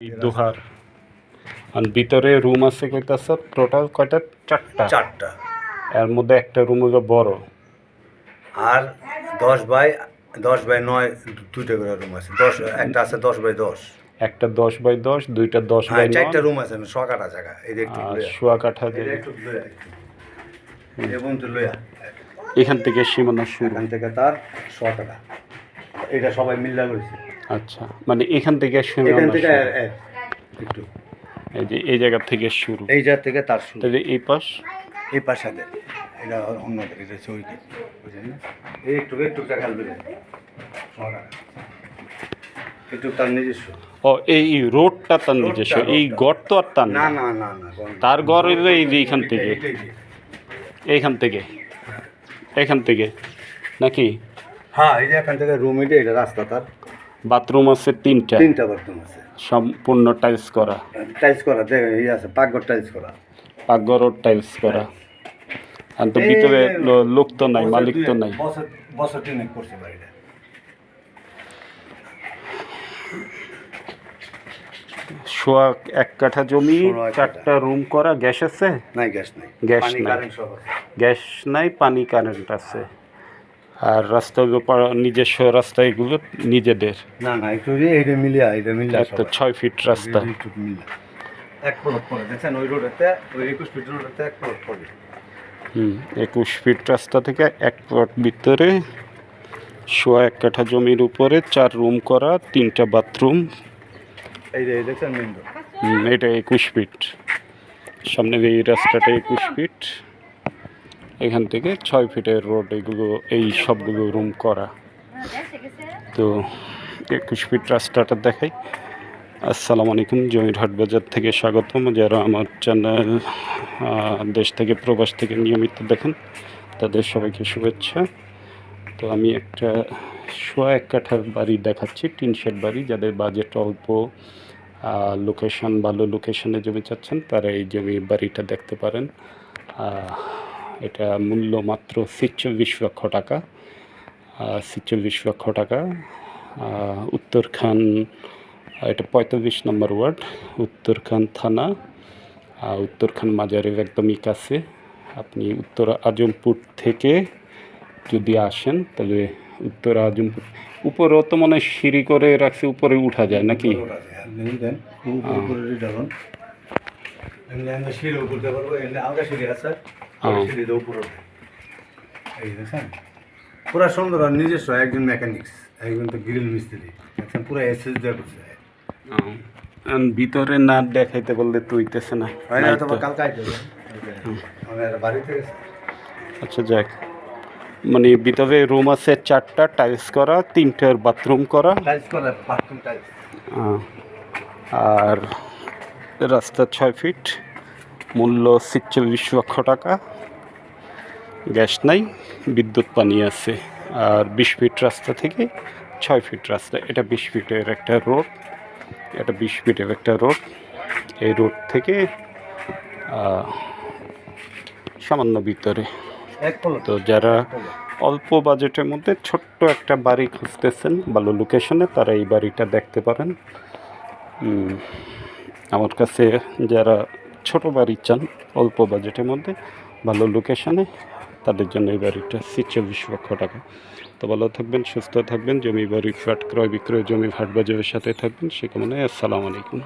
এই দোহার আর ভিতরে রুম আছে কয়টা স্যার? টোটাল কয়টা? চারটা। এর মধ্যে একটা রুম হলো বড়, আর 10 বাই 9 দুইটা করে রুম আছে। একটা আছে 10 বাই 10। একটা 10 বাই 10, দুইটা 10 বাই 9, চারটা রুম আছে, শোয়াকাটা জায়গা। এই যে একটু আর লইয়া, শোয়া কাঠা এই যে একটু লইয়া, এবং তো লইয়া এখান থেকে সীমানা শুরু। এখান থেকে তার শোয়াকাটা, এটা সবাই মিল্লা করেছে। আচ্ছা, মানে এখান থেকে এখান সীমানা থেকে শুরু। একটু এই যে এই জায়গা থেকে শুরু, এই জায়গা থেকে তার শুরু। তাহলে এই পাশ এই পাশাতে এটা অন্যদের, এটা হচ্ছে ওই দিক, বুঝলেন না? এই একটু জায়গা লইয়া শোয়াকাটা একটু তার নিজস্ব। ও এই রোডটা তার নিজস্ব, এই গড় তো আর তার না না। না না না, তার গড় হইলো এই যে এইখান থেকে, এইখান থেকে, এখান থেকে নাকি? হ্যাঁ, এই যে এখান থেকে রুম, এটা রাস্তা তার। বাথরুম আছে তিনটা বাথরুম আছে, সম্পূর্ণ টাইলস করা, টাইলস করা। এই আছে পাকঘর টাইলস করা, পাকঘরও টাইলস করা। আর তো ভিতরে লোক তো নাই, মালিক তো নাই। বছর 3 করছে বাড়িটা। সোয়া 1 কাঠা জমি, সোয়া 1 কাঠা। 4টা রুম করা। গ্যাস আছে? নাই, গ্যাস নাই, গ্যাস পানি নাই। কারেন্ট সব আছে। গ্যাস নাই, পানি কারেন্ট আছে। আর রাস্তাগুলো নিজস্ব রাস্তা, এগুলো নিজেদের। না না, একটু এইটা মিলিয়া একটা 6 ফিট রাস্তা। একটু মিলিয়া 1 প্লট পড়ে, দেখছেন ওই রোডেতে, ওই 21 ফিট রোডেতে 1 প্লট পড়ে। 21 ফিট রাস্তা থেকে 1 প্লট ভিতরে, সোয়া 1 কাঠা জমির উপরে 4 রুম করা, 3টা বাথরুম। এই যে দেখছেন মেইন রোড। এটা 21 ফিট। সামনে এই রাস্তাটা 21 ফিট, এখান থেকে 6 ফিটের রোড। এগুলো এই সবগুলো রুম করা। তো 21 ফিট রাস্তাটা দেখাই। আসসালামু আলাইকুম, জমির হাট বাজার থেকে স্বাগতম। যারা আমার চ্যানেল দেশ থেকে প্রবাস থেকে নিয়মিত দেখেন, তাদের সবাইকে শুভেচ্ছা। তো আমি একটা সোয়া 1 কাঠার বাড়ি দেখাচ্ছি, টিন শেড বাড়ি। যাদের বাজেট অল্প, লোকেশন ভালো, লোকেশনে জমি চাচ্ছেন, তারা এই জমি বাড়িটা দেখতে পারেন। এটা মূল্য মাত্র 46 লক্ষ টাকা। 46 লক্ষ টাকা। উত্তরখান, এটা 45 নম্বর ওয়ার্ড, উত্তরখান থানা, উত্তরখান মাজারের একদমই কাছে। আপনি উত্তর আজমপুর থেকে যদি আসেন, তাহলে উত্তর আজমপুর উপরেও তো মনে হয় সিঁড়ি করে রাখছে, উপরে উঠা যায় নাকি? পুরা সুন্দর, আর নিজস্ব একজন মেকানিক্স, একজন তো গ্রিল মিস্ত্রি, দেখছেন পুরো এসএস দিয়ে করছে। ভিতরে না দেখাইতে বললে তো হইতেছে না। আচ্ছা, যাক, মানে ভিতরে রুম আছে 4টা, টাইলস করা, 3টার বাথরুম করা, আর রাস্তা 6 ফিট, মূল্য 46 লক্ষ টাকা। গ্যাস নাই, বিদ্যুৎ পানি আছে। আর 20 ফিট রাস্তা থেকে 6 ফিট রাস্তা। এটা 20 ফিটের একটা রোড, এটা 20 ফিটের একটা রোড। এই রোড থেকে সামান্য ভিতরে। তো যারা অল্প বাজেটের মধ্যে ছোট্ট একটা বাড়ি খুঁজতেছেন ভালো লোকেশনে, তারা এই বাড়িটা দেখতে পারেন। আমার কাছে যারা ছোট বাড়ি চান অল্প বাজেটের মধ্যে ভালো লোকেশনে, তাদের জন্য এই বাড়িটা 46 লক্ষ টাকা। তো ভালো থাকবেন, সুস্থ থাকবেন। জমি বাড়ি ফ্ল্যাট ক্রয় বিক্রয়, জমি হাট বাজারের সাথে থাকবেন। সে কামনায় আসসালামু আলাইকুম।